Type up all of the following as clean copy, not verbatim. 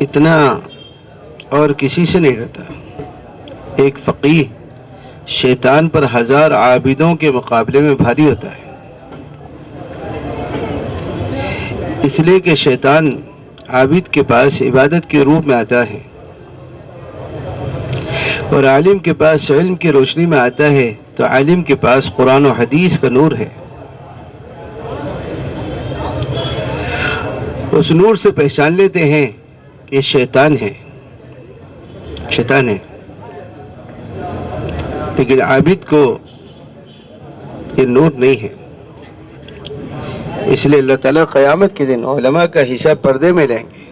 اتنا اور کسی سے نہیں رہتا۔ ایک فقیہ شیطان پر 1000 عابدوں کے مقابلے میں بھاری ہوتا ہے، اس لیے کہ شیطان عابد کے پاس عبادت کے روپ میں آتا ہے اور عالم کے پاس علم کی روشنی میں آتا ہے، تو عالم کے پاس قرآن و حدیث کا نور ہے۔ اس نور سے پہچان لیتے ہیں کہ شیطان ہے، لیکن عابد کو یہ نور نہیں ہے۔ اس لیے اللہ تعالیٰ قیامت کے دن علماء کا حساب پردے میں لیں گے،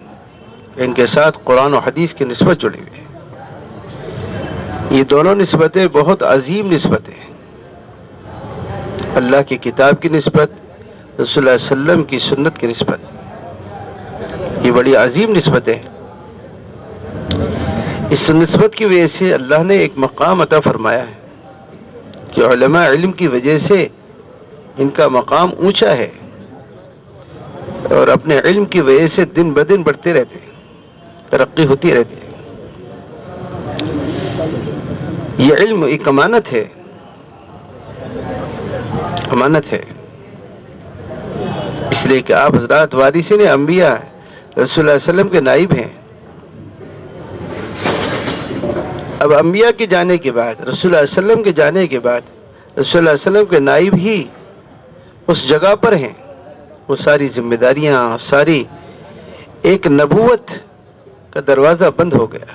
ان کے ساتھ قرآن و حدیث کی نسبت جڑی ہوئی ہے۔ یہ دونوں نسبتیں بہت عظیم نسبتیں ہیں، اللہ کی کتاب کی نسبت، رسول اللہ صلی اللہ علیہ وسلم کی سنت کی نسبت، یہ بڑی عظیم نسبتیں ہیں۔ اس نسبت کی وجہ سے اللہ نے ایک مقام عطا فرمایا ہے کہ علماء علم کی وجہ سے ان کا مقام اونچا ہے اور اپنے علم کی وجہ سے دن بدن بڑھتے رہتے ہیں، ترقی ہوتی رہتی ہے۔ یہ علم ایک امانت ہے، اس لیے کہ آپ حضرات وارثین انبیاء رسول اللہ علیہ وسلم کے نائب ہیں۔ اب انبیاء کے جانے کے بعد، رسول اللہ علیہ وسلم کے جانے کے بعد، رسول اللہ علیہ وسلم کے نائب ہی اس جگہ پر ہیں، وہ ساری ذمہ داریاں، ساری ایک نبوت کا دروازہ بند ہو گیا،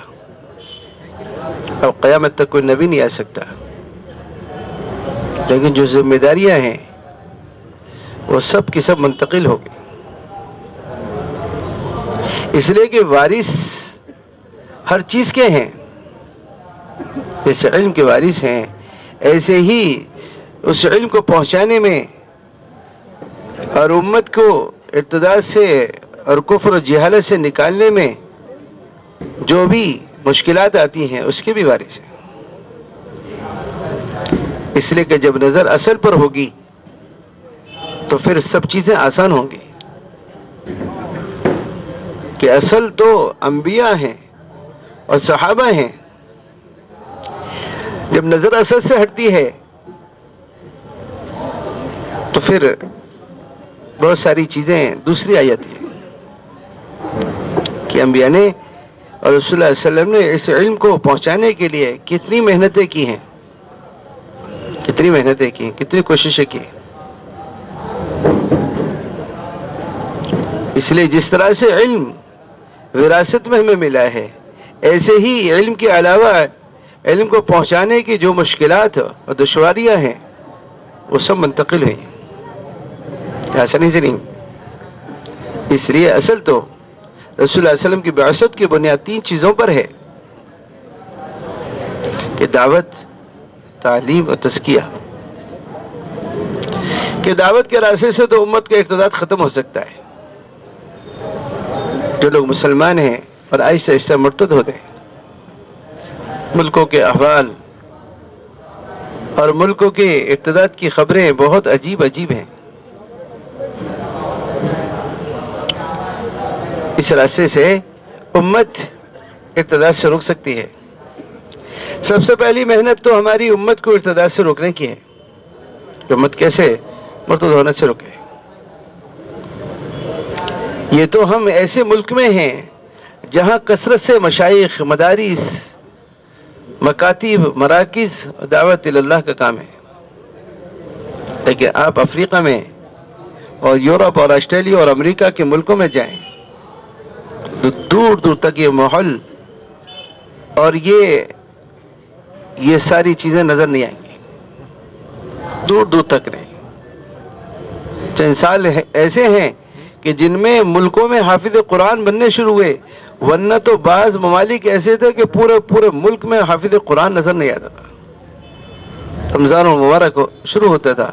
اب قیامت تک کوئی نبی نہیں آ سکتا، لیکن جو ذمہ داریاں ہیں وہ سب کی سب منتقل ہو گئی، اس لیے کہ وارث ہر چیز کے ہیں، جیسے علم کے وارث ہیں ایسے ہی اس علم کو پہنچانے میں اور امت کو ارتداد سے اور کفر و جہالت سے نکالنے میں جو بھی مشکلات آتی ہیں اس کے بھی وارث ہیں، اس لیے کہ جب نظر اصل پر ہوگی تو پھر سب چیزیں آسان ہوں گی، کہ اصل تو انبیاء ہیں اور صحابہ ہیں، جب نظر اصل سے ہٹتی ہے تو پھر بہت ساری چیزیں دوسری آ جاتی ہیں، کہ انبیاء نے اور رسول اللہ صلی اللہ علیہ وسلم نے اس علم کو پہنچانے کے لیے کتنی محنتیں کی ہیں، کتنی کوششیں کی ہیں۔ اس لیے جس طرح سے علم وراثت میں ہمیں ملا ہے، ایسے ہی علم کے علاوہ علم کو پہنچانے کی جو مشکلات اور دشواریاں ہیں وہ سب منتقل ہیں، آسانی سے نہیں۔ اس لیے اصل تو رسول اللہ علیہ وسلم کی بعثت کی بنیاد 3 چیزوں پر ہے، کہ دعوت، تعلیم اور تزکیہ، کہ دعوت کے راستے سے تو امت کا ارتداد ختم ہو سکتا ہے، جو لوگ مسلمان ہیں اور آہستہ آہستہ مرتد ہوتے ہیں، ملکوں کے احوال اور ملکوں کے ارتداد کی خبریں بہت عجیب ہیں، اس راستے سے امت ارتداد سے روک سکتی ہے۔ سب سے پہلی محنت تو ہماری امت کو ارتداد سے روکنے کی ہے، کہ امت کیسے مرتد ہونے سے روکے۔ یہ تو ہم ایسے ملک میں ہیں جہاں کثرت سے مشائخ، مدارس، مکاتب، مراکز دعوت اللہ کا کام ہے، لیکن آپ افریقہ میں اور یورپ اور آسٹریلیا اور امریکہ کے ملکوں میں جائیں تو دور دور تک یہ ماحول اور یہ ساری چیزیں نظر نہیں آئیں گی، دور دور تک نہیں۔ چند سال ایسے ہیں کہ جن میں ملکوں میں حافظ قرآن بننے شروع ہوئے، ورنہ تو بعض ممالک ایسے تھے کہ پورے ملک میں حافظ قرآن نظر نہیں آتا تھا۔ رمضان المبارک شروع ہوتا تھا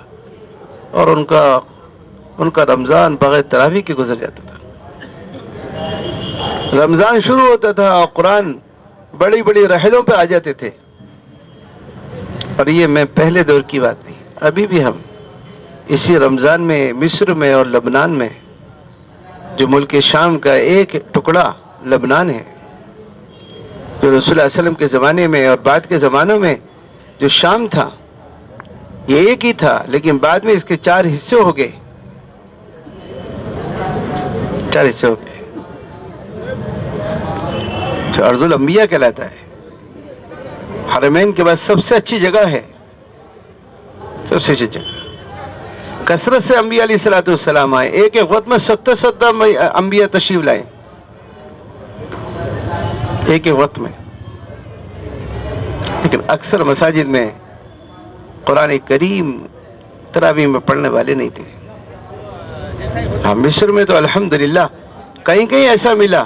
اور ان کا رمضان بغیر تراویح کے گزر جاتا تھا۔ رمضان شروع ہوتا تھا اور قرآن بڑی بڑی رحلوں پہ آ جاتے تھے، اور یہ میں پہلے دور کی بات نہیں، ابھی بھی ہم اسی رمضان میں مصر میں اور لبنان میں، جو ملک شام کا ایک ٹکڑا لبنان ہے، جو رسول اللہ علیہ وسلم کے زمانے میں اور بعد کے زمانوں میں جو شام تھا یہ ایک ہی تھا، لیکن بعد میں اس کے 4 حصے ہو گئے، 4 حصے ہو گئے، جو ارض الانبیاء کہلاتا ہے۔ حرمین کے بعد سب سے اچھی جگہ ہے، سب سے اچھی جگہ، کثرت سے انبیاء علیہ الصلوۃ والسلام آئے، ایک ایک وقت میں 70 انبیاء تشریف لائے، ایک ایک وقت میں، لیکن اکثر مساجد میں قرآن کریم تراویح میں پڑھنے والے نہیں تھے۔ ہاں مصر میں تو الحمدللہ کہیں کہیں ایسا ملا،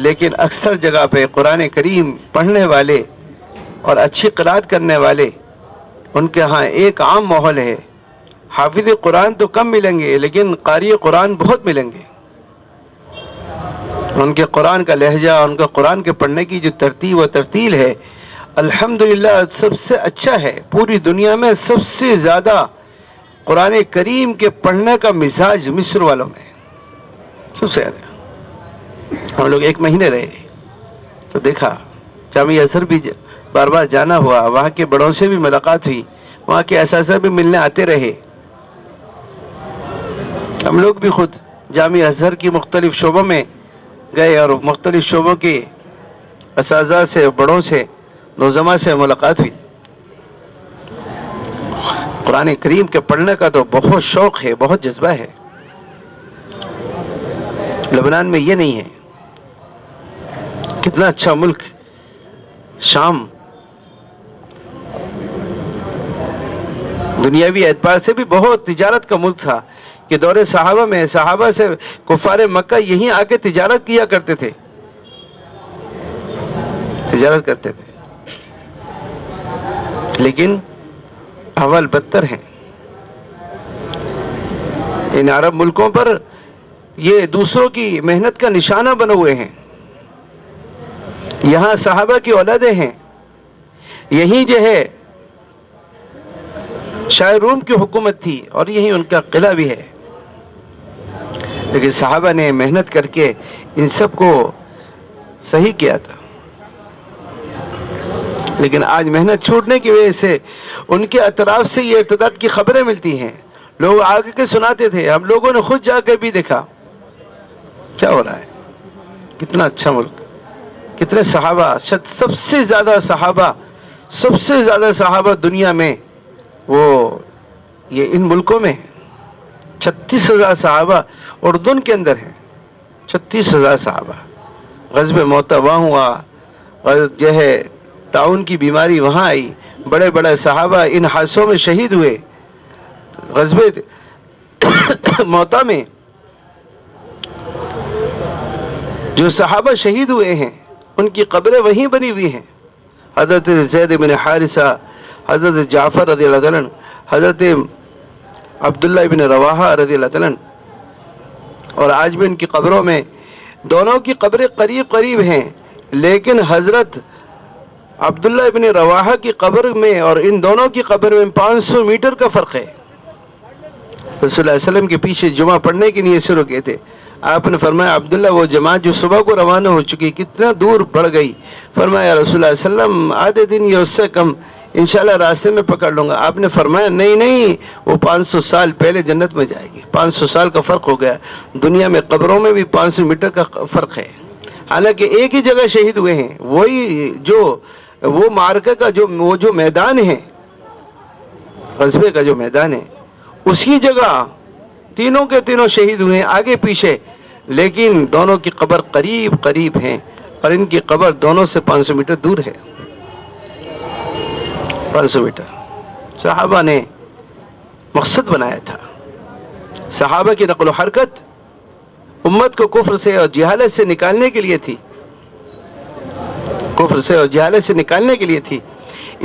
لیکن اکثر جگہ پہ قرآن کریم پڑھنے والے اور اچھی قرأت کرنے والے ان کے ہاں ایک عام ماحول ہے۔ حافظ قرآن تو کم ملیں گے، لیکن قاری قرآن بہت ملیں گے۔ ان کے قرآن کا لہجہ، ان کا قرآن کے پڑھنے کی جو ترتیب و ترتیل ہے، الحمدللہ سب سے اچھا ہے۔ پوری دنیا میں سب سے زیادہ قرآن کریم کے پڑھنے کا مزاج مصر والوں میں سب سے زیادہ۔ ہم لوگ 1 مہینے رہے تو دیکھا، جامعہ ازہر بھی بار بار جانا ہوا، وہاں کے بڑوں سے بھی ملاقات ہوئی، وہاں کے اساتذہ بھی ملنے آتے رہے۔ ہم لوگ بھی خود جامعہ ازہر کی مختلف شعبوں میں گئے اور مختلف شعبوں کے اساتذہ سے، بڑوں سے، نوجوانوں سے ملاقات ہوئی۔ قرآن کریم کے پڑھنے کا تو بہت شوق ہے، بہت جذبہ ہے۔ لبنان میں یہ نہیں ہے۔ کتنا اچھا ملک شام، دنیاوی اعتبار سے بھی بہت تجارت کا ملک تھا، کہ دور صحابہ میں صحابہ سے کفار مکہ یہیں آ کے تجارت کیا کرتے تھے، تجارت کرتے تھے، لیکن احوال بدتر ہیں۔ ان عرب ملکوں پر یہ دوسروں کی محنت کا نشانہ بنے ہوئے ہیں۔ یہاں صحابہ کی اولادیں ہیں، یہیں جو ہے شاہ روم کی حکومت تھی اور یہی ان کا قلعہ بھی ہے، لیکن صحابہ نے محنت کر کے ان سب کو صحیح کیا تھا۔ لیکن آج محنت چھوٹنے کی وجہ سے ان کے اطراف سے یہ ارتداد کی خبریں ملتی ہیں، لوگ آگے کے سناتے تھے، ہم لوگوں نے خود جا کے بھی دیکھا کیا ہو رہا ہے۔ کتنا اچھا ملک، کتنے صحابہ، سب سے زیادہ صحابہ دنیا میں وہ یہ ان ملکوں میں 36,000 صحابہ اردن کے اندر ہیں، 36,000 صحابہ۔ غزوہ موتہ وہاں ہوا، جو ہے طاعون کی بیماری وہاں آئی، بڑے بڑے صحابہ ان حادثوں میں شہید ہوئے۔ غزوہ موتہ میں جو صحابہ شہید ہوئے ہیں ان کی قبریں وہیں بنی ہوئی ہیں، حضرت زید بن حارثہ، حضرت جعفر رضی اللہ عنہ، حضرت عبداللہ بن رواحہ رضی اللہ عنہ، اور آج بھی ان کی قبروں میں، دونوں کی قبریں قریب قریب ہیں، لیکن حضرت عبداللہ بن رواحہ کی قبر میں اور ان دونوں کی قبر میں 500 میٹر کا فرق ہے۔ رسول اللہ علیہ وسلم کے پیچھے جمعہ پڑھنے کی نیت سے رکے تھے، آپ نے فرمایا عبداللہ وہ جماعت جو صبح کو روانہ ہو چکی کتنا دور بڑھ گئی؟ فرمایا رسول اللہ علیہ وسلم آدھے دن یا اس سے کم انشاءاللہ راستے میں پکڑ لوں گا۔ آپ نے فرمایا نہیں، وہ 500 سال پہلے جنت میں جائے گی۔ 500 سال کا فرق ہو گیا۔ دنیا میں قبروں میں بھی 500 میٹر کا فرق ہے، حالانکہ ایک ہی جگہ شہید ہوئے ہیں، وہی جو وہ معرکہ کا جو میدان ہے، غزوے کا جو میدان ہے، اسی جگہ تینوں کے تینوں شہید ہوئے ہیں، آگے پیچھے، لیکن دونوں کی قبر قریب قریب ہیں، اور ان کی قبر دونوں سے 500 میٹر دور ہے۔ 500 میٹر صحابہ نے مقصد بنایا تھا۔ صحابہ کی نقل و حرکت امت کو کفر سے اور جہالت سے نکالنے کے لیے تھی، کفر سے اور جہالت سے نکالنے کے لیے تھی۔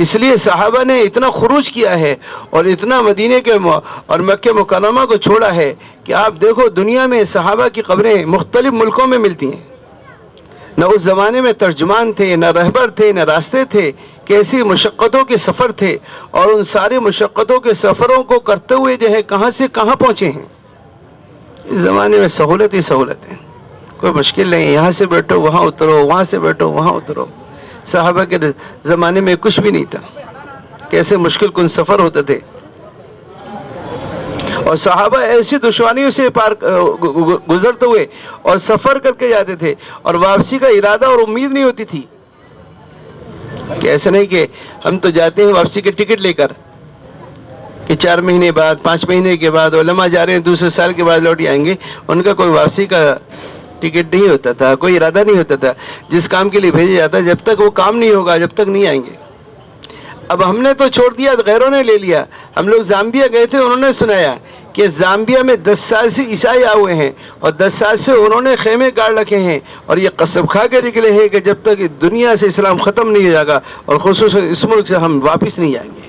اس لیے صحابہ نے اتنا خروج کیا ہے اور اتنا مدینے کے اور مکہ مکرمہ کو چھوڑا ہے کہ آپ دیکھو دنیا میں صحابہ کی قبریں مختلف ملکوں میں ملتی ہیں۔ نہ اس زمانے میں ترجمان تھے، نہ رہبر تھے، نہ راستے تھے، کیسی مشقتوں کے سفر تھے، اور ان سارے مشقتوں کے سفروں کو کرتے ہوئے جو ہے کہاں سے کہاں پہنچے ہیں۔ اس زمانے میں سہولت ہی سہولت ہے، کوئی مشکل نہیں، یہاں سے بیٹھو وہاں اترو، وہاں سے بیٹھو وہاں اترو۔ صحابہ کے زمانے میں کچھ بھی نہیں تھا، کیسے مشکل کن سفر ہوتے تھے، اور صحابہ ایسی دشواریوں سے گزرتے ہوئے اور سفر کر کے جاتے تھے، اور واپسی کا ارادہ اور امید نہیں ہوتی تھی کہ ایسا نہیں کہ ہم تو جاتے ہیں واپسی کے ٹکٹ لے کر کہ 4 مہینے بعد 5 مہینے کے بعد علماء جا رہے ہیں دوسرے سال کے بعد لوٹ آئیں گے، ان کا کوئی واپسی کا ٹکٹ نہیں ہوتا تھا، کوئی ارادہ نہیں ہوتا تھا۔ جس کام کے لیے بھیجا جاتا جب تک وہ کام نہیں ہوگا جب تک نہیں آئیں گے۔ اب ہم نے تو چھوڑ دیا، غیروں نے لے لیا۔ ہم لوگ زامبیا گئے تھے، انہوں نے سنایا کہ زامبیا میں 10 سال سے عیسائی آئے ہوئے ہیں، اور 10 سال سے انہوں نے خیمے گاڑ رکھے ہیں، اور یہ قسم کھا کے نکلے ہیں کہ جب تک دنیا سے اسلام ختم نہیں ہو جائے گا اور خصوصاً اس ملک سے ہم واپس نہیں جائیں گے۔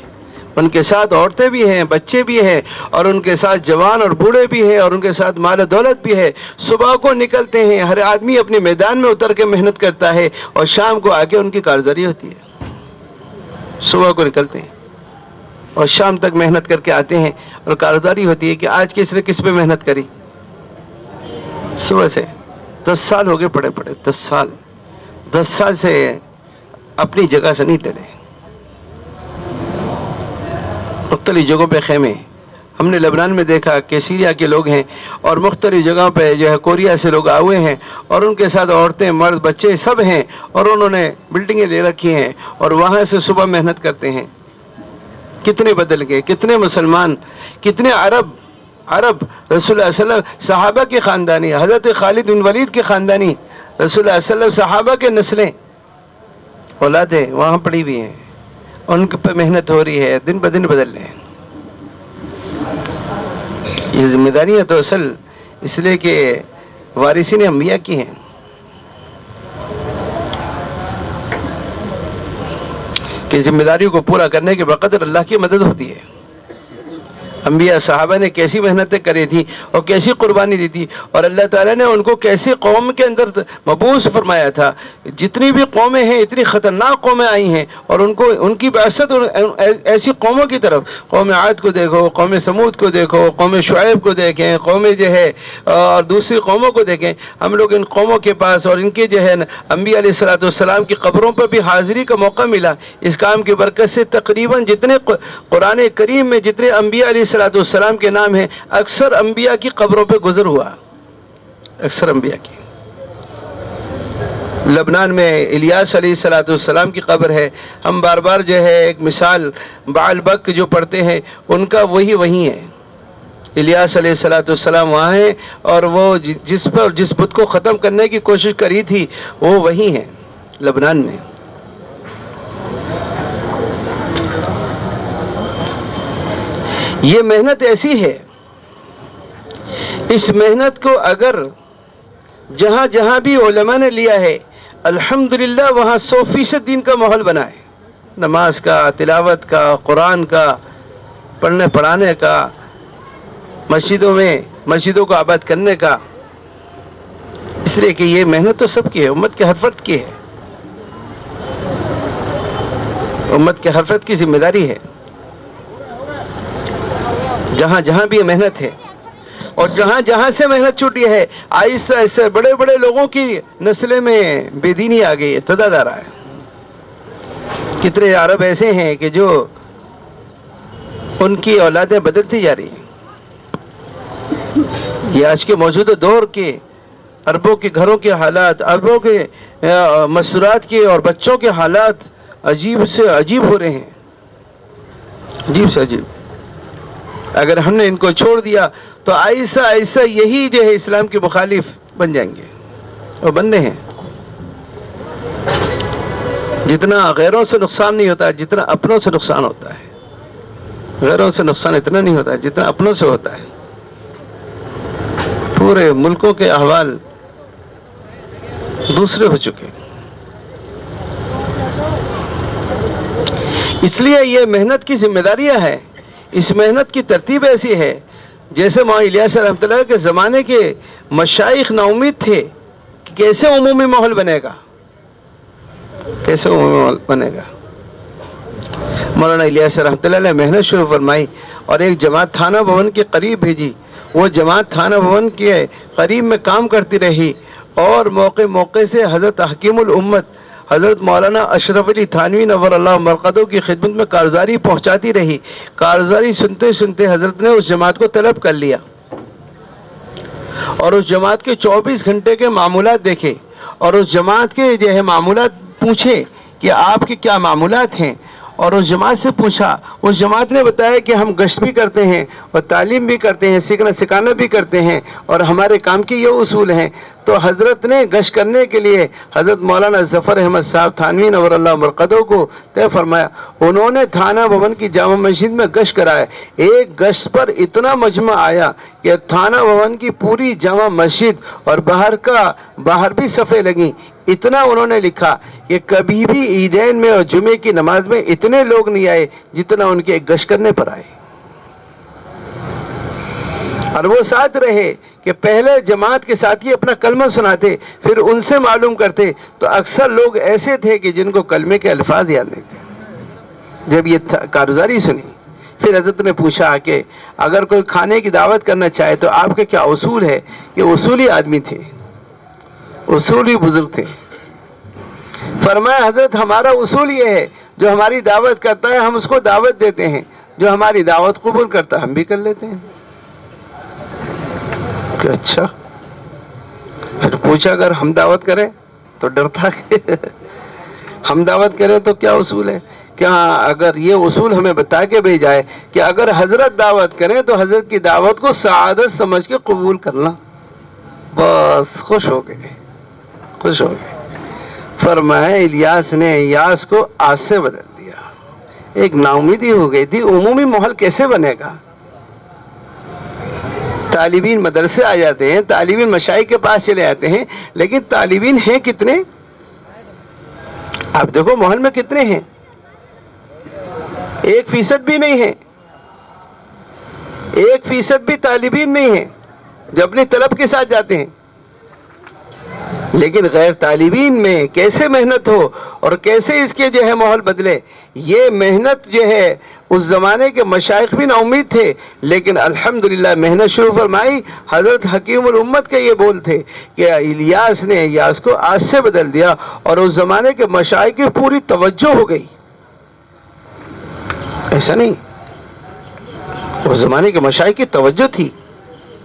ان کے ساتھ عورتیں بھی ہیں، بچے بھی ہیں، اور ان کے ساتھ جوان اور بوڑھے بھی ہیں، اور ان کے ساتھ مال و دولت بھی ہے۔ صبح کو نکلتے ہیں، ہر آدمی اپنے میدان میں اتر کے محنت کرتا ہے، اور شام کو آ کے ان کی کارگزاری ہوتی ہے۔ صبح کو نکلتے ہیں اور شام تک محنت کر کے آتے ہیں، اور کارگزاری ہوتی ہے کہ آج کس نے کس پہ محنت کری۔ صبح سے 10 سال ہو گئے پڑے 10 سال سے اپنی جگہ سے نہیں ٹلے، مختلف جگہوں پہ خیمے۔ ہم نے لبنان میں دیکھا کہ سیریا کے لوگ ہیں، اور مختلف جگہوں پہ جو ہے کوریا سے لوگ آئے ہوئے ہیں، اور ان کے ساتھ عورتیں مرد بچے سب ہیں، اور انہوں نے بلڈنگیں لے رکھی ہیں، اور وہاں سے صبح محنت کرتے ہیں۔ کتنے بدل گئے، کتنے مسلمان، کتنے عرب رسول اللہ صلی اللہ علیہ وسلم صحابہ کے خاندانی، حضرت خالد بن ولید کے خاندانی، رسول اللہ صلی اللہ علیہ وسلم صحابہ کے نسلیں اولادیں وہاں پڑی ہوئی ہیں، ان پہ محنت ہو رہی ہے، دن بدن بدل رہے ہیں۔ یہ ذمہ داریاں تو اصل اس لیے کہ وارثین انبیاء کی ہیں، کہ ذمہ داریوں کو پورا کرنے کے بقدر اللہ کی مدد ہوتی ہے۔ انبیاء صحابہ نے کیسی محنتیں کری تھی اور کیسی قربانی دی تھی، اور اللہ تعالیٰ نے ان کو کیسی قوم کے اندر مبعوث فرمایا تھا۔ جتنی بھی قومیں ہیں اتنی خطرناک قومیں آئی ہیں، اور ان کی بعثت ایسی قوموں کی طرف، قوم عاد کو دیکھو، قوم سمود کو دیکھو، قوم شعیب کو دیکھیں، قوم جو ہے اور دوسری قوموں کو دیکھیں۔ ہم لوگ ان قوموں کے پاس اور ان کے جو ہے انبیاء علیہ السلام کی قبروں پر بھی حاضری کا موقع ملا۔ اس کام کی برکت سے تقریباً جتنے قرآن کریم میں جتنے انبیاء علیہ السلام کے نام ہیں، اکثر انبیاء کی قبروں پہ گزر ہوا، اکثر انبیاء کی۔ لبنان میں الیاس علیہ السلام کی قبر ہے۔ ہم بار بار جو ہے ایک مثال بعل بک جو پڑھتے ہیں ان کا وہی ہے۔ الیاس علیہ السلام وہاں ہیں، اور وہ جس بت کو ختم کرنے کی کوشش کری تھی وہ وہی ہیں لبنان میں۔ یہ محنت ایسی ہے، اس محنت کو اگر جہاں جہاں بھی علماء نے لیا ہے الحمدللہ وہاں 100% دین کا ماحول بنا ہے، نماز کا، تلاوت کا، قرآن کا، پڑھنے پڑھانے کا، مسجدوں کو آباد کرنے کا۔ اس لیے کہ یہ محنت تو سب کی ہے، امت کے ہر فرد کی ہے، امت کے ہر فرد کی ذمہ داری ہے۔ جہاں جہاں بھی محنت ہے، اور جہاں جہاں سے محنت چھوٹی ہے، آہستہ آہستہ بڑے بڑے لوگوں کی نسلیں میں بے دینی آ گئی ہے، تعداد آ رہا ہے۔ کتنے عرب ایسے ہیں کہ جو ان کی اولادیں بدلتی جا رہی ہیں۔ یہ آج کے موجودہ دور کے عربوں کے گھروں کے حالات، عربوں کے مسورات کے اور بچوں کے حالات عجیب سے عجیب ہو رہے ہیں، عجیب سے عجیب۔ اگر ہم نے ان کو چھوڑ دیا تو آہستہ آہستہ یہی جو ہے اسلام کے مخالف بن جائیں گے، اور بننے ہیں۔ جتنا غیروں سے نقصان نہیں ہوتا جتنا اپنوں سے نقصان ہوتا ہے، غیروں سے نقصان اتنا نہیں ہوتا جتنا اپنوں سے ہوتا ہے۔ پورے ملکوں کے احوال دوسرے ہو چکے، اس لیے یہ محنت کی ذمہ داریاں ہیں۔ اس محنت کی ترتیب ایسی ہے جیسے مولانا الیاس رحمۃ اللہ کے زمانے کے مشائخ نا امید تھے کہ کیسے عمومی ماحول بنے گا، کیسے عمومی ماحول بنے گا۔ مولانا الیاس رحمۃ اللہ نے محنت شروع فرمائی اور ایک جماعت تھانہ بھون کے قریب بھیجی۔ وہ جماعت تھانہ بھون کے قریب میں کام کرتی رہی، اور موقع موقع سے حضرت حکیم الامت حضرت مولانا اشرف علی تھانوی نور اللہ مرقدوں کی خدمت میں کارگزاری پہنچاتی رہی. کارگزاری سنتے سنتے حضرت نے اس جماعت کو طلب کر لیا اور اس جماعت کے 24 گھنٹے کے معمولات دیکھے اور اس جماعت کے جو ہے معمولات پوچھے کہ آپ کے کیا معمولات ہیں. اور اس جماعت سے پوچھا، اس جماعت نے بتایا کہ ہم گشت بھی کرتے ہیں اور تعلیم بھی کرتے ہیں، سیکھنا سکھانا بھی کرتے ہیں اور ہمارے کام کے یہ اصول ہیں. تو حضرت نے گشت کرنے کے لیے حضرت مولانا ظفر احمد صاحب تھانوی نور اللہ مرقدوں کو طے فرمایا. انہوں نے تھانہ بھون کی جامع مسجد میں گشت کرایا. ایک گشت پر اتنا مجمع آیا کہ تھانہ بھون کی پوری جامع مسجد اور باہر بھی صفیں لگیں. اتنا انہوں نے لکھا کہ کبھی بھی عیدین میں اور جمعے کی نماز میں اتنے لوگ نہیں آئے جتنا ان کے گشت کرنے پر آئے. اور وہ ساتھ رہے کہ پہلے جماعت کے ساتھی اپنا کلمہ سناتے، پھر ان سے معلوم کرتے. تو اکثر لوگ ایسے تھے کہ جن کو کلمے کے الفاظ یاد نہیں تھے. جب یہ کارگزاری سنی پھر حضرت نے پوچھا کہ اگر کوئی کھانے کی دعوت کرنا چاہے تو آپ کے کیا اصول ہے؟ کہ اصولی آدمی تھے، اصولی بزرگ تھے. فرمایا حضرت ہمارا اصول یہ ہے جو ہماری دعوت کرتا ہے ہم اس کو دعوت دیتے ہیں، جو ہماری دعوت قبول کرتا ہے ہم بھی کر لیتے ہیں. کہ اچھا. پھر پوچھا اگر ہم دعوت کریں تو ڈرتا کہ ہم دعوت کریں تو کیا اصول ہے؟ کہ اگر یہ اصول ہمیں بتا کے بھیجائے کہ اگر حضرت دعوت کریں تو حضرت کی دعوت کو سعادت سمجھ کے قبول کرنا. بس خوش ہو گئے، خوش ہو گئے. فرمایا الیاس نے یاس کو آج سے بدل دیا. ایک ناامیدی ہو گئی تھی، عمومی ماحول کیسے بنے گا؟ طالبین مدرسے آ جاتے ہیں، طالبین مشائخ کے پاس چلے آتے ہیں، لیکن طالبین ہیں کتنے؟ آپ دیکھو محل میں کتنے ہیں؟ 1% بھی نہیں ہے، 1% بھی طالبین نہیں ہے جو اپنی طلب کے ساتھ جاتے ہیں. لیکن غیر طالبین میں کیسے محنت ہو اور کیسے اس کے جو ہے ماحول بدلے. یہ محنت جو ہے اس زمانے کے مشائخ بھی نا امید تھے، لیکن الحمدللہ محنت شروع فرمائی. حضرت حکیم الامت کے یہ بول تھے کہ الیاس نے یاس کو آج سے بدل دیا اور اس زمانے کے مشائخ کی پوری توجہ ہو گئی. ایسا نہیں، اس زمانے کے مشائخ کی توجہ تھی،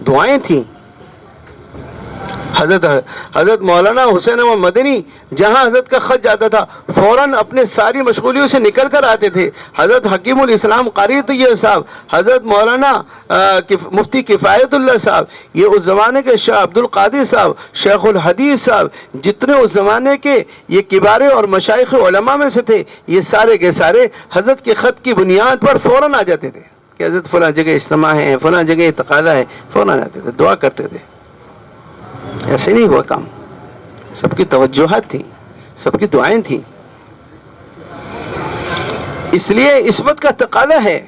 دعائیں تھیں. حضرت مولانا حسین احمد مدنی جہاں حضرت کا خط جاتا تھا فوراً اپنے ساری مشغولیوں سے نکل کر آتے تھے. حضرت حکیم الاسلام قاری طیب صاحب، حضرت مولانا مفتی کفایت اللہ صاحب، یہ اس زمانے کے شاہ عبد القادر صاحب، شیخ الحدیث صاحب، جتنے اس زمانے کے یہ کبار اور مشائخ علماء میں سے تھے، یہ سارے کے سارے حضرت کے خط کی بنیاد پر فوراً آ جاتے تھے کہ حضرت فلاں جگہ اجتماع ہے، فلاں جگہ تقاضا ہے، فوراً آتے تھے، دعا کرتے تھے. ایسے نہیں ہوا کام. سب کی توجہات تھیں، سب کی دعائیں تھیں. اس لیے اس وقت کا تقاضا ہے،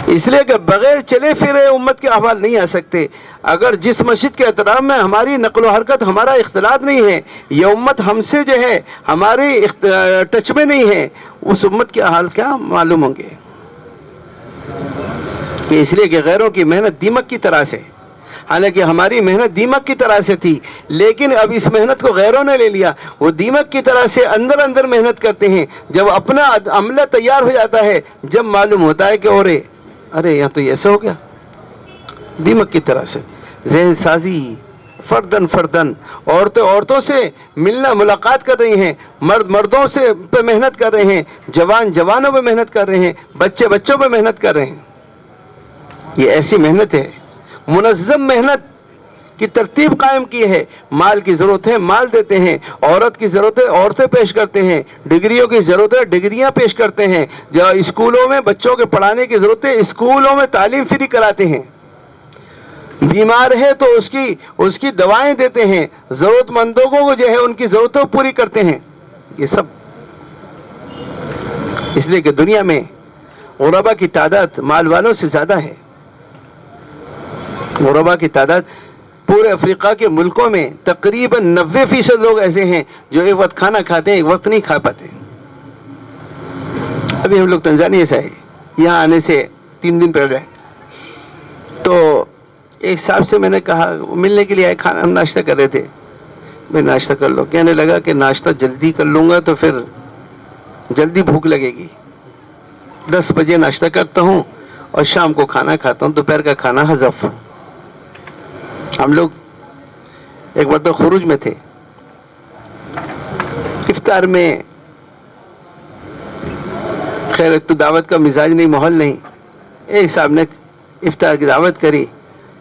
اس لیے کہ بغیر چلے پھرے امت کے احوال نہیں آ سکتے. اگر جس مسجد کے احترام میں ہماری نقل و حرکت، ہمارا اختلاط نہیں ہے، یہ امت ہم سے جو ہے ہماری ٹچ میں نہیں ہے، اس امت کے حال کیا معلوم ہوں گے. کہ اس لیے کہ غیروں کی محنت دیمک کی طرح سے، حالانکہ ہماری محنت دیمک کی طرح سے تھی، لیکن اب اس محنت کو غیروں نے لے لیا. وہ دیمک کی طرح سے اندر اندر محنت کرتے ہیں، جب اپنا عملہ تیار ہو جاتا ہے، جب معلوم ہوتا ہے کہ ارے یہاں تو ایسا ہو گیا. دیمک کی طرح سے ذہن سازی، فردن فردن، عورتوں سے ملنا ملاقات کر رہی ہیں، مردوں سے پہ محنت کر رہے ہیں، جوانوں پہ محنت کر رہے ہیں، بچوں پہ محنت کر رہے ہیں. یہ ایسی محنت ہے، منظم محنت کی ترتیب قائم کی ہے. مال کی ضرورت ہے مال دیتے ہیں، عورت کی ضرورت ہے عورتیں پیش کرتے ہیں، ڈگریوں کی ضرورت ہے ڈگریاں پیش کرتے ہیں، جو اسکولوں میں بچوں کے پڑھانے کی ضرورت ہے اسکولوں میں تعلیم فری کراتے ہیں. بیمار ہے تو اس کی دوائیں دیتے ہیں، ضرورت مندوں کو جو ہے ان کی ضرورتیں پوری کرتے ہیں. یہ سب اس لیے کہ دنیا میں غربا کی تعداد مال والوں سے زیادہ ہے. غربا کی تعداد پورے افریقہ کے ملکوں میں تقریباً 90% لوگ ایسے ہیں جو ایک وقت کھانا کھاتے ہیں، ایک وقت نہیں کھا پاتے. ابھی ہم لوگ تنزانیہ سے آئے، یہاں آنے سے 3 دن پہلے، تو ایک صاحب سے میں نے کہا, ملنے کے لیے آئے, کھانا ہم ناشتہ کر رہے تھے, میں ناشتہ کر لو, کہنے لگا کہ ناشتہ جلدی کر لوں گا تو پھر جلدی بھوک لگے گی, 10 بجے ناشتہ کرتا ہوں اور شام کو کھانا کھاتا ہوں, دوپہر کا کھانا حذف. ہم لوگ ایک مرتبہ خروج میں تھے, افطار میں, خیر ایک تو دعوت کا مزاج نہیں, ماحول نہیں, ایک صاحب نے افطار کی دعوت کری,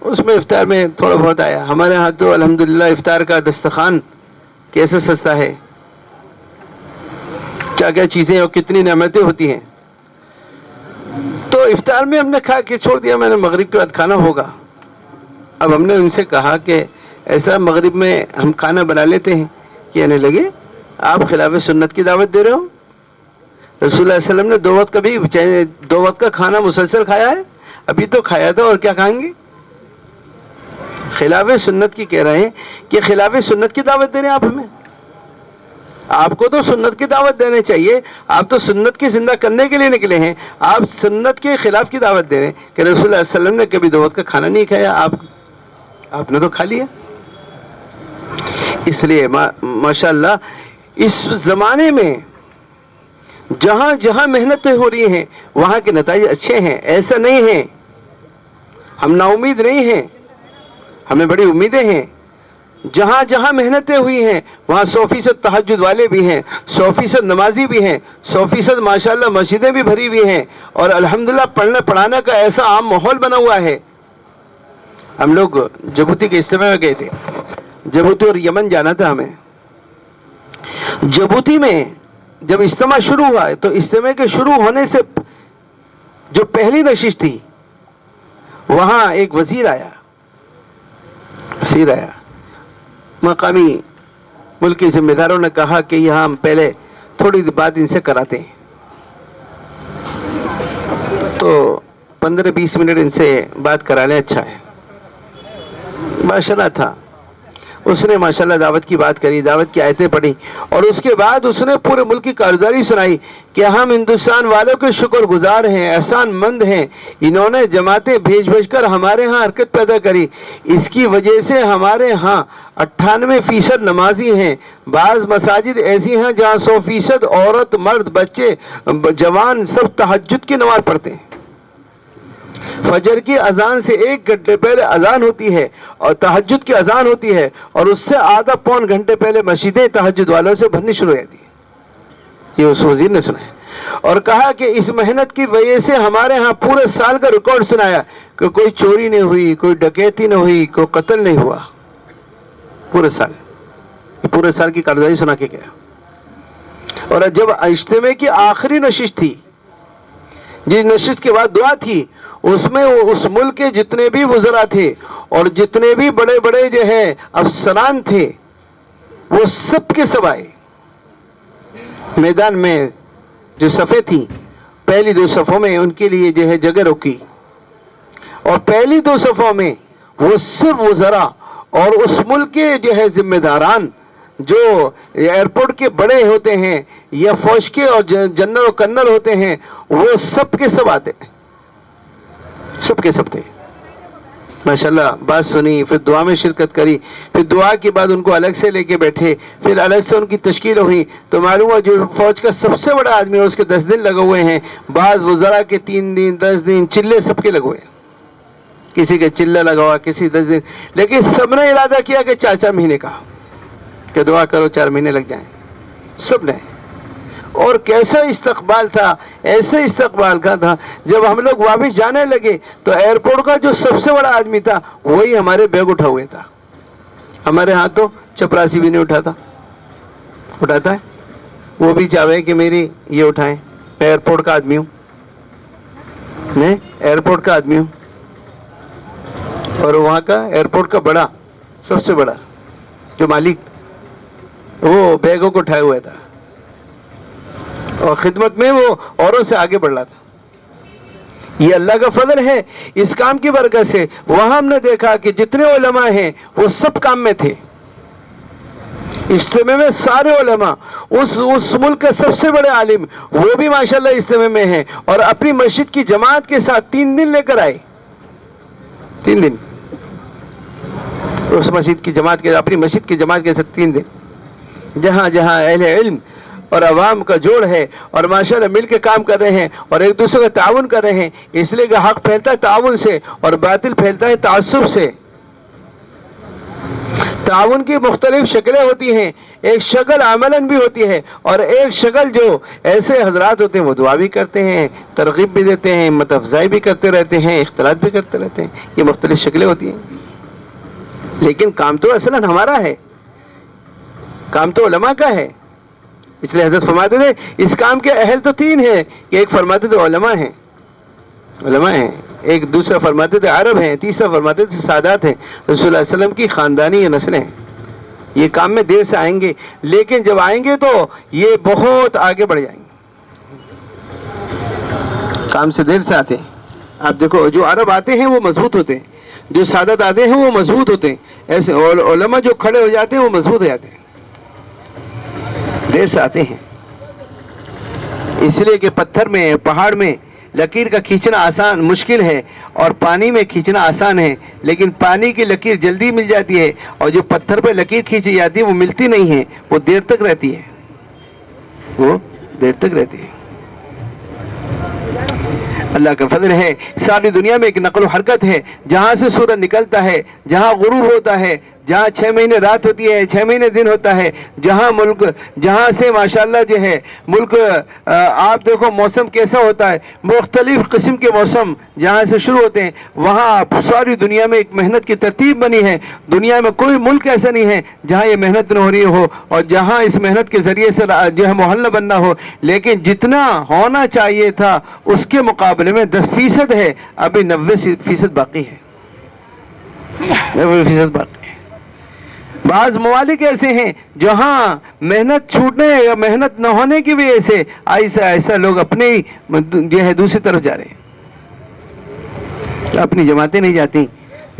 اس میں افطار میں تھوڑا بہت آیا. ہمارے ہاں تو الحمدللہ افطار کا دسترخوان کیسے سستا ہے, کیا کیا چیزیں اور کتنی نعمتیں ہوتی ہیں. تو افطار میں ہم نے کھا کے چھوڑ دیا, میں نے مغرب کے بعد کھانا ہوگا. اب ہم نے ان سے کہا کہ ایسا مغرب میں ہم کھانا بنا لیتے ہیں, کہنے لگے آپ خلاف سنت کی دعوت دے رہے ہو. رسول اللہ علیہ وسلم نے 2 وقت کبھی 2 وقت کا کھانا مسلسل کھایا ہے؟ ابھی تو کھایا تھا, اور کیا کھائیں گے؟ خلاف سنت کی کہہ رہے ہیں کہ خلاف سنت کی دعوت دے رہے ہیں آپ ہمیں. آپ کو تو سنت کی دعوت دینے چاہیے, آپ تو سنت کی زندہ کرنے کے لیے نکلے ہیں, آپ سنت کے خلاف کی دعوت دے رہے ہیں کہ رسول اللہ علیہ وسلم نے کبھی 2 وقت کا کھانا نہیں کھایا, آپ نے تو کھا لیا. اس لیے ماشاءاللہ اس زمانے میں جہاں جہاں محنتیں ہو رہی ہیں وہاں کے نتائج اچھے ہیں, ایسا نہیں ہے. ہم نا امید نہیں ہیں, ہمیں بڑی امیدیں ہیں. جہاں جہاں محنتیں ہوئی ہیں وہاں 100% تہجد والے بھی ہیں, 100% نمازی بھی ہیں, 100% ماشاءاللہ مسجدیں بھی بھری ہوئی ہیں, اور الحمدللہ پڑھنے پڑھانے کا ایسا عام ماحول بنا ہوا ہے. ہم لوگ جبوتی کے اجتماع میں گئے تھے, جبوتی اور یمن جانا تھا ہمیں. جبوتی میں جب اجتماع شروع ہوا تو اجتماع کے شروع ہونے سے جو پہلی نشست تھی وہاں ایک وزیر آیا, مقامی ملکی ذمہ داروں نے کہا کہ یہاں ہم پہلے تھوڑی بات ان سے کراتے ہیں. تو 15-20 منٹ ان سے بات کرا لیں, اچھا ہے. ماشاءاللہ تھا, اس نے ماشاءاللہ دعوت کی بات کری, دعوت کی آیتیں پڑھی, اور اس کے بعد اس نے پورے ملک کی کارگزاری سنائی کہ ہم ہندوستان والوں کے شکر گزار ہیں, احسان مند ہیں, انہوں نے جماعتیں بھیج کر ہمارے ہاں حرکت پیدا کری, اس کی وجہ سے ہمارے ہاں 98% نمازی ہیں. بعض مساجد ایسی ہیں جہاں 100% عورت مرد بچے جوان سب تہجد کی نماز پڑھتے ہیں. فجر کی اذان سے 1 گھنٹے پہلے اذان ہوتی ہے اور تہجد کی اذان ہوتی ہے, اور اس سے آدھا پون گھنٹے پہلے مسجدیں تہجد والوں سے بھرنی شروع ہو جاتی ہیں. یہ اس وزیر نے سنا ہے, اور کہا کہ اس محنت کی وجہ سے ہمارے ہاں پورے سال کا ریکارڈ سنایا کہ کوئی چوری نہیں ہوئی, کوئی ڈکیتی نہیں ہوئی, کوئی قتل نہیں ہوا. پورے سال کی کارروائی سنا کے گیا. اور جب اجتماع کی آخری نشست تھی, جس نشست کے بعد دعا تھی, اس میں اس ملک کے جتنے بھی وزراء تھے اور جتنے بھی بڑے بڑے جو ہے افسران تھے وہ سب کے سب آئے. میدان میں جو صفیں تھیں پہلی 2 صفوں میں ان کے لیے جو ہے جگہ روکی, اور پہلی 2 صفوں میں وہ صرف وزراء اور اس ملک کے جو ہے ذمہ داران جو ایئرپورٹ کے بڑے ہوتے ہیں یا فوج کے اور جنرل و کرنل ہوتے ہیں, وہ سب کے سب آتے, سب کے سب تھے. ماشاءاللہ بات سنی, پھر دعا میں شرکت کری, پھر دعا کے بعد ان کو الگ سے لے کے بیٹھے, پھر الگ سے ان کی تشکیل ہوئی. تو معلوم ہوا جو فوج کا سب سے بڑا آدمی ہے اس کے 10 دن لگے ہوئے ہیں, بعض وزراء کے 3 دن 10 دن, چلے سب کے لگے ہوئے, کسی کے چلہ لگا ہوا, کسی 10 دن, لیکن سب نے ارادہ کیا کہ 4 مہینے کا, کہ دعا کرو 4 مہینے لگ جائیں سب نے. اور کیسا استقبال تھا, ایسے استقبال کا تھا. جب ہم لوگ واپس جانے لگے تو ایئرپورٹ کا جو سب سے بڑا آدمی تھا وہی ہمارے بیگ اٹھا ہوئے تھا. ہمارے ہاں تو چپراسی بھی نہیں اٹھاتا ہے, وہ بھی چاہے کہ میری یہ اٹھائیں, میں ایئرپورٹ کا آدمی ہوں, میں ایئرپورٹ کا آدمی ہوں. اور وہاں کا ایئرپورٹ کا بڑا, سب سے بڑا جو مالک, وہ بیگوں کو اٹھائے ہوئے تھا, اور خدمت میں وہ اوروں سے آگے بڑھ رہا تھا. یہ اللہ کا فضل ہے. اس کام کی برکت سے وہاں ہم نے دیکھا کہ جتنے علماء ہیں وہ سب کام میں تھے. اجتماع میں سارے علماء, اس ملک کے سب سے بڑے عالم وہ بھی ماشاءاللہ اجتماع میں ہیں, اور اپنی مسجد کی جماعت کے ساتھ 3 دن لے کر آئے. 3 دن اس مسجد کی جماعت کے اپنی مسجد کی جماعت کے ساتھ 3 دن جہاں جہاں اہل علم اور عوام کا جوڑ ہے اور ماشاءاللہ مل کے کام کر رہے ہیں اور ایک دوسرے کا تعاون کر رہے ہیں، اس لیے کہ حق پھیلتا ہے تعاون سے اور باطل پھیلتا ہے تعصب سے۔ تعاون کی مختلف شکلیں ہوتی ہیں، ایک شکل عملاً بھی ہوتی ہے اور ایک شکل جو ایسے حضرات ہوتے ہیں وہ دعا بھی کرتے ہیں، ترغیب بھی دیتے ہیں، ہمت افزائی بھی کرتے رہتے ہیں، اختلاط بھی کرتے رہتے ہیں، یہ مختلف شکلیں ہوتی ہیں۔ لیکن کام تو اصلاً ہمارا ہے، کام تو علماء کا ہے، اس لیے حضرت فرماتے تھے اس کام کے اہل تو 3 ہیں، کہ ایک فرماتے تھے علماء ہیں، ایک دوسرا فرماتے تھے عرب ہیں، تیسرا فرماتے تھے سادات ہیں، رسول اللہ علیہ وسلم کی خاندانی نسلیں ہیں۔ یہ کام میں دیر سے آئیں گے، لیکن جب آئیں گے تو یہ بہت آگے بڑھ جائیں گے۔ کام سے دیر سے آتے ہیں، آپ دیکھو جو عرب آتے ہیں وہ مضبوط ہوتے ہیں، جو سادات آتے ہیں وہ مضبوط ہوتے ہیں، ایسے علماء جو کھڑے ہو جاتے ہیں وہ مضبوط ہو جاتے ہیں، دیر سے آتے ہیں۔ اس لیے کہ پتھر میں پہاڑ میں لکیر کا کھینچنا آسان مشکل ہے اور پانی میں کھینچنا آسان ہے، لیکن پانی کی لکیر جلدی مل جاتی ہے اور جو پتھر پہ لکیر کھینچی جاتی ہے وہ ملتی نہیں ہے، وہ دیر تک رہتی ہے، وہ دیر تک رہتی ہے۔ اللہ کا فضل ہے، ساری دنیا میں ایک نقل و حرکت ہے، جہاں سے سورج نکلتا ہے، جہاں غروب ہوتا ہے، جہاں 6 مہینے رات ہوتی ہے، 6 مہینے دن ہوتا ہے، جہاں سے ماشاءاللہ جو ہے ملک آپ دیکھو موسم کیسا ہوتا ہے، مختلف قسم کے موسم جہاں سے شروع ہوتے ہیں، وہاں ساری دنیا میں ایک محنت کی ترتیب بنی ہے۔ دنیا میں کوئی ملک ایسا نہیں ہے جہاں یہ محنت نہ ہو رہی ہو اور جہاں اس محنت کے ذریعے سے جو ہے محلہ بننا ہو، لیکن جتنا ہونا چاہیے تھا اس کے مقابلے میں 10% ہے، ابھی 90% باقی ہے، 90% باقی ہے۔ بعض ممالک ایسے ہیں جہاں محنت چھوٹنے یا محنت نہ ہونے کی وجہ سے ایسا لوگ اپنے جو ہے دوسری طرف جا رہے ہیں، اپنی جماعتیں نہیں جاتی،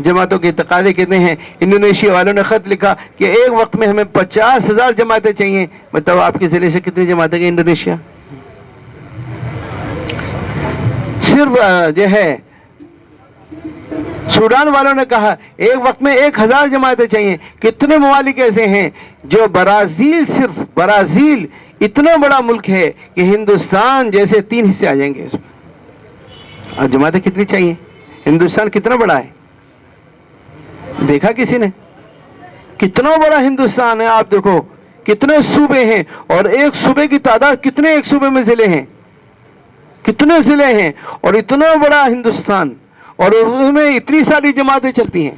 جماعتوں کے تقاضے کتنے ہیں۔ انڈونیشیا والوں نے خط لکھا کہ ایک وقت میں ہمیں 50,000 جماعتیں چاہیے۔ بتاؤ آپ کے ضلع سے کتنی جماعتیں گئی انڈونیشیا؟ صرف جو ہے سوڈان والوں نے کہا ایک وقت میں 1,000 جماعتیں چاہیے۔ کتنے ممالک ایسے ہیں جو صرف برازیل اتنا بڑا ملک ہے کہ ہندوستان جیسے 3 حصے آ جائیں گے اس میں، اور جماعتیں کتنی چاہیے؟ ہندوستان کتنا بڑا ہے، دیکھا کسی نے؟ کتنا بڑا ہندوستان ہے، آپ دیکھو کتنے صوبے ہیں اور ایک صوبے کی تعداد کتنے، ایک صوبے میں ضلع ہیں، کتنے ضلع ہیں اور اتنا بڑا ہندوستان، اور اس میں اتنی ساری جماعتیں چلتی ہیں۔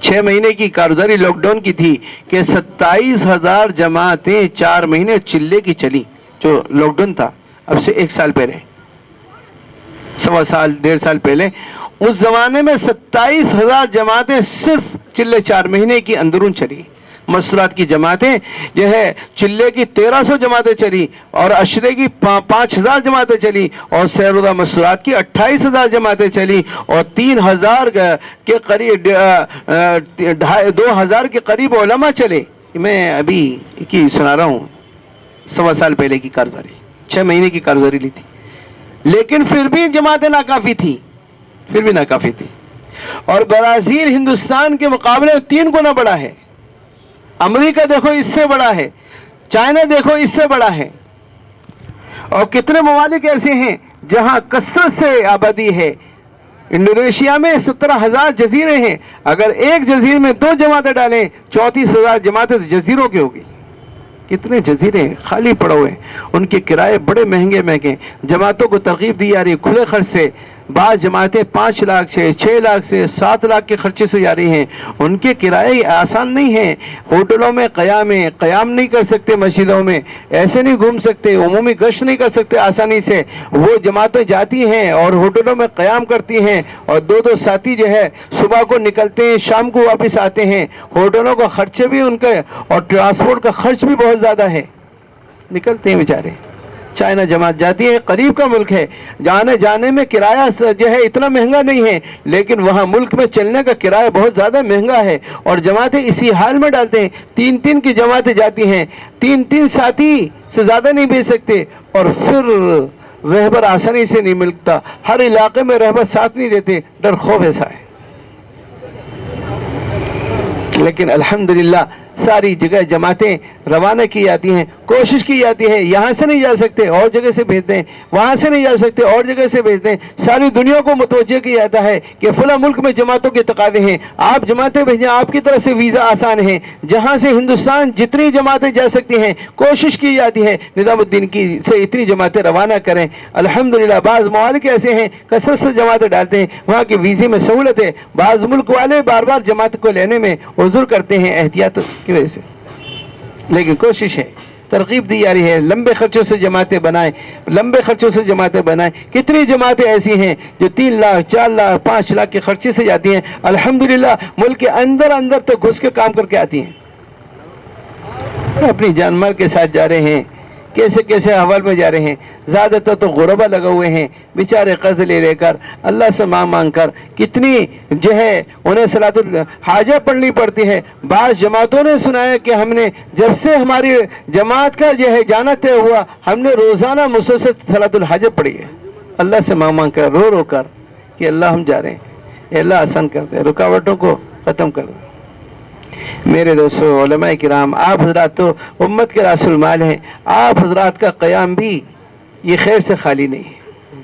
6 مہینے کی کارگزاری لاک ڈاؤن کی تھی کہ 27,000 جماعتیں 4 مہینے چلے کی چلی، جو لاک ڈاؤن تھا اب سے 1 سال پہلے، 1.5 سال پہلے، اس زمانے میں 27,000 جماعتیں صرف چلے 4 مہینے کی اندرون چلی۔ مسورات کی جماعتیں جو ہے چلے کی 1300 جماعتیں چلی اور عشرے کی 5,000 جماعتیں چلی اور سیرودہ مسورات کی 28,000 جماعتیں چلی اور 3,000 کے قریب 2,000 کے قریب علماء چلے۔ میں ابھی کی سنا رہا ہوں، 1.25 سال پہلے کی کارگزاری، 6 مہینے کی کارگزاری لی تھی، لیکن پھر بھی جماعتیں ناکافی تھی، پھر بھی ناکافی تھی۔ اور برازیل ہندوستان کے مقابلے 3 گنا بڑا ہے، امریکہ دیکھو اس سے بڑا ہے، چائنا دیکھو اس سے بڑا ہے، اور کتنے ممالک ایسے ہیں جہاں کثرت سے آبادی ہے۔ انڈونیشیا میں 17,000 جزیرے ہیں، اگر ایک جزیرے میں 2 جماعتیں ڈالیں 34,000 جماعتیں جزیروں کی ہوگی۔ کتنے جزیرے ہیں خالی پڑے ہوئے ہیں، ان کے کرائے بڑے مہنگے مہنگے، جماعتوں کو ترغیب دی جا رہی ہے کھلے خرچ سے۔ بعض جماعتیں 5 لاکھ سے 6 لاکھ سے 7 لاکھ کے خرچے سے جا رہی ہیں، ان کے کرائے آسان نہیں ہیں۔ ہوٹلوں میں قیام نہیں کر سکتے، مسجدوں میں ایسے نہیں گھوم سکتے، عمومی گشت نہیں کر سکتے آسانی سے۔ وہ جماعتیں جاتی ہیں اور ہوٹلوں میں قیام کرتی ہیں اور 2 ساتھی جو ہے صبح کو نکلتے ہیں شام کو واپس آتے ہیں، ہوٹلوں کا خرچے بھی ان کے اور ٹرانسپورٹ کا خرچ بھی بہت زیادہ ہے، نکلتے ہیں بیچارے۔ چائنا جماعت جاتی ہے، قریب کا ملک ہے، جانے میں کرایہ جو ہے اتنا مہنگا نہیں ہے، لیکن وہاں ملک میں چلنے کا کرایہ بہت زیادہ مہنگا ہے، اور جماعتیں اسی حال میں ڈالتے ہیں۔ 3 کی جماعتیں جاتی ہیں، 3 ساتھی سے زیادہ نہیں بھیج سکتے، اور پھر رہبر آسانی سے نہیں ملتا، ہر علاقے میں رہبر ساتھ نہیں دیتے، ڈر خوف ایسا ہے۔ لیکن الحمدللہ ساری جگہ جماعتیں روانہ کی جاتی ہیں، کوشش کی جاتی ہے، یہاں سے نہیں جا سکتے اور جگہ سے بھیجتے ہیں، وہاں سے نہیں جا سکتے اور جگہ سے بھیجتے ہیں، ساری دنیا کو متوجہ کیا جاتا ہے کہ فلاں ملک میں جماعتوں کے تقاضے ہیں، آپ جماعتیں بھیجیں، آپ کی طرف سے ویزا آسان ہے، جہاں سے ہندوستان جتنی جماعتیں جا سکتی ہیں کوشش کی جاتی ہے نظام الدین کی سے اتنی جماعتیں روانہ کریں۔ الحمدللہ بعض ممالک ایسے ہیں کثرت سے جماعتیں ڈالتے ہیں، وہاں کی ویزے میں سہولت ہے، بعض ملک والے بار بار جماعت کو لینے میں عذر کرتے ہیں احتیاط کی وجہ سے، لیکن کوشش ہے، ترغیب دی جا رہی ہے، لمبے خرچوں سے جماعتیں بنائیں، لمبے خرچوں سے جماعتیں بنائیں۔ کتنی جماعتیں ایسی ہیں جو 3 لاکھ 4 لاکھ 5 لاکھ کے خرچے سے جاتی ہیں، الحمدللہ ملک کے اندر تک گھس کے کام کر کے آتی ہیں، اپنی جان مال کے ساتھ جا رہے ہیں، کیسے کیسے احوال میں جا رہے ہیں، زیادہ تر تو غربا لگے ہوئے ہیں بیچارے، قرض لے کر اللہ سے مانگ کر، کتنی جو ہے انہیں صلاۃ الحاجہ پڑھنی پڑتی ہے۔ بعض جماعتوں نے سنایا کہ ہم نے جب سے ہماری جماعت کا جو ہے جانا طے ہوا، ہم نے روزانہ مسلسل صلاۃ الحاجہ پڑھی ہے، اللہ سے مانگ کر، رو کر کہ اللہ ہم جا رہے ہیں، اے اللہ آسان کر دے، رکاوٹوں کو ختم کر دے۔ میرے دوستو علماء کرام، آپ حضرات تو امت کے راس المال ہیں، آپ حضرات کا قیام بھی یہ خیر سے خالی نہیں ہے،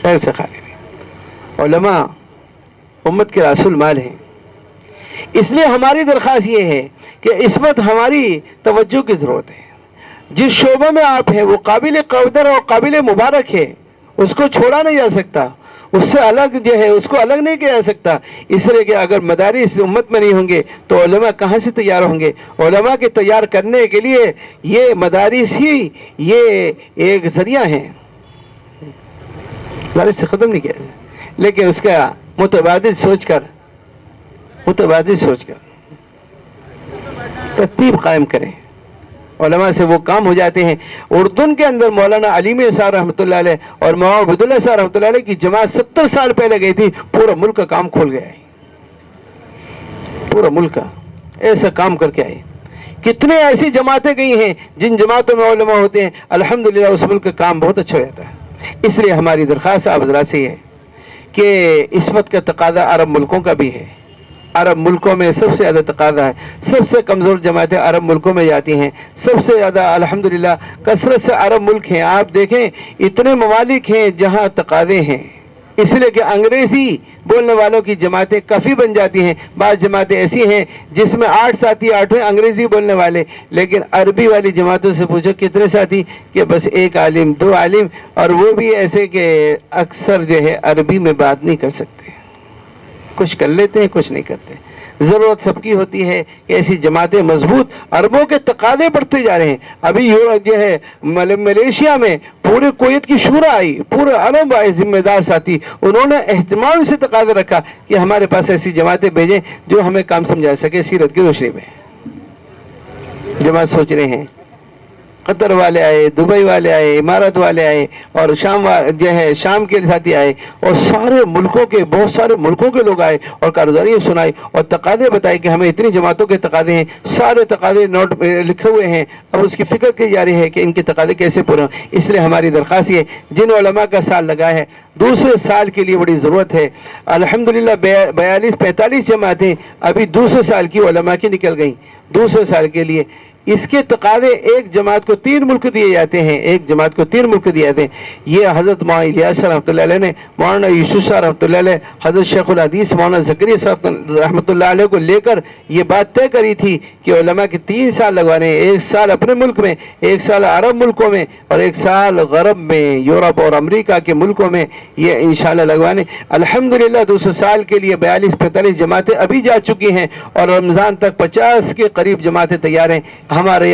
خیر سے خالی نہیں۔ علماء امت کے راس المال ہیں، اس لیے ہماری درخواست یہ ہے کہ اس وقت ہماری توجہ کی ضرورت ہے۔ جس شعبے میں آپ ہیں وہ قابل قدر اور قابل مبارک ہے، اس کو چھوڑا نہیں جا سکتا، اس سے الگ جو ہے اس کو الگ نہیں کیا جا سکتا، اس لیے کہ اگر مدارس امت میں نہیں ہوں گے تو علماء کہاں سے تیار ہوں گے؟ علماء کے تیار کرنے کے لیے یہ مدارس ہی یہ ایک ذریعہ ہیں، مدارس سے ختم نہیں کیا جائے، لیکن اس کا متبادل سوچ کر ترتیب قائم کریں، علماء سے وہ کام ہو جاتے ہیں۔ اردن کے اندر مولانا علیم صاحب رحمۃ اللہ علیہ اور مولانا عبداللہ صاحب رحمۃ اللہ علیہ کی جماعت 70 سال پہلے گئی تھی، پورا ملک کا کام کھول گیا ہے، پورا ملک کا ایسا کام کر کے آئے۔ کتنے ایسی جماعتیں گئی ہیں جن جماعتوں میں علماء ہوتے ہیں، الحمدللہ اس ملک کا کام بہت اچھا ہو جاتا ہے۔ اس لیے ہماری درخواست آپ حضرات سے یہ ہے کہ اس وقت کا تقاضا عرب ملکوں کا بھی ہے، عرب ملکوں میں سب سے زیادہ تقاضا ہے، سب سے کمزور جماعتیں عرب ملکوں میں جاتی ہیں، سب سے زیادہ الحمدللہ کثرت سے عرب ملک ہیں۔ آپ دیکھیں اتنے ممالک ہیں جہاں تقاضے ہیں، اس لیے کہ انگریزی بولنے والوں کی جماعتیں کافی بن جاتی ہیں۔ بعض جماعتیں ایسی ہیں جس میں 8 ساتھی 8 انگریزی بولنے والے، لیکن عربی والی جماعتوں سے پوچھو کتنے ساتھی، کہ بس 1 عالم 2 عالم، اور وہ بھی ایسے کہ اکثر جو ہے عربی میں بات نہیں کر سکتے، کچھ کر لیتے ہیں کچھ نہیں کرتے۔ ضرورت سب کی ہوتی ہے کہ ایسی جماعتیں مضبوط، عربوں کے تقاضے بڑھتے جا رہے ہیں۔ ابھی جو ہے ملیشیا میں پورے کویت کی شورا آئی، پورے عرب آئے ذمہ دار ساتھی، انہوں نے اہتمام سے تقاضا رکھا کہ ہمارے پاس ایسی جماعتیں بھیجیں جو ہمیں کام سمجھا سکے سیرت کی روشنی میں۔ جماعت سوچ رہے ہیں، قطر والے آئے، دبئی والے آئے، امارات والے آئے، اور شام جو ہے شام کے ساتھی آئے، اور سارے ملکوں کے بہت سارے ملکوں کے لوگ آئے اور کارگزاری سنائی اور تقاضے بتائے کہ ہمیں اتنی جماعتوں کے تقاضے ہیں، سارے تقاضے نوٹ لکھے ہوئے ہیں، اب اس کی فکر کی جا رہی ہے کہ ان کے تقاضے کیسے پورے ہوں۔ اس لیے ہماری درخواست یہ، جن علماء کا سال لگا ہے دوسرے سال کے لیے بڑی ضرورت ہے۔ الحمدللہ 42-45 جماعتیں ابھی دوسرے سال کی علماء کی نکل گئیں، دوسرے سال کے لیے اس کے تقاضے ایک جماعت کو 3 ملک دیے جاتے ہیں، ایک جماعت کو 3 ملک دیے جاتے ہیں۔ یہ حضرت مولانا الیاس رحمۃ اللہ علیہ نے مولانا یوسف صاحب رحمۃ اللہ علیہ، حضرت شیخ الحدیث مولانا زکریا صاحب رحمۃ اللہ علیہ کو لے کر یہ بات طے کری تھی کہ علماء کے 3 سال لگوانے ہیں، 1 سال اپنے ملک میں، 1 سال عرب ملکوں میں، اور 1 سال غرب میں، یورپ اور امریکہ کے ملکوں میں، یہ انشاءاللہ لگوانے۔ الحمدللہ دوسرے سال کے لیے 42-45 جماعتیں ابھی جا چکی ہیں، اور رمضان تک 50 کے قریب جماعتیں تیار ہیں۔ ہمارے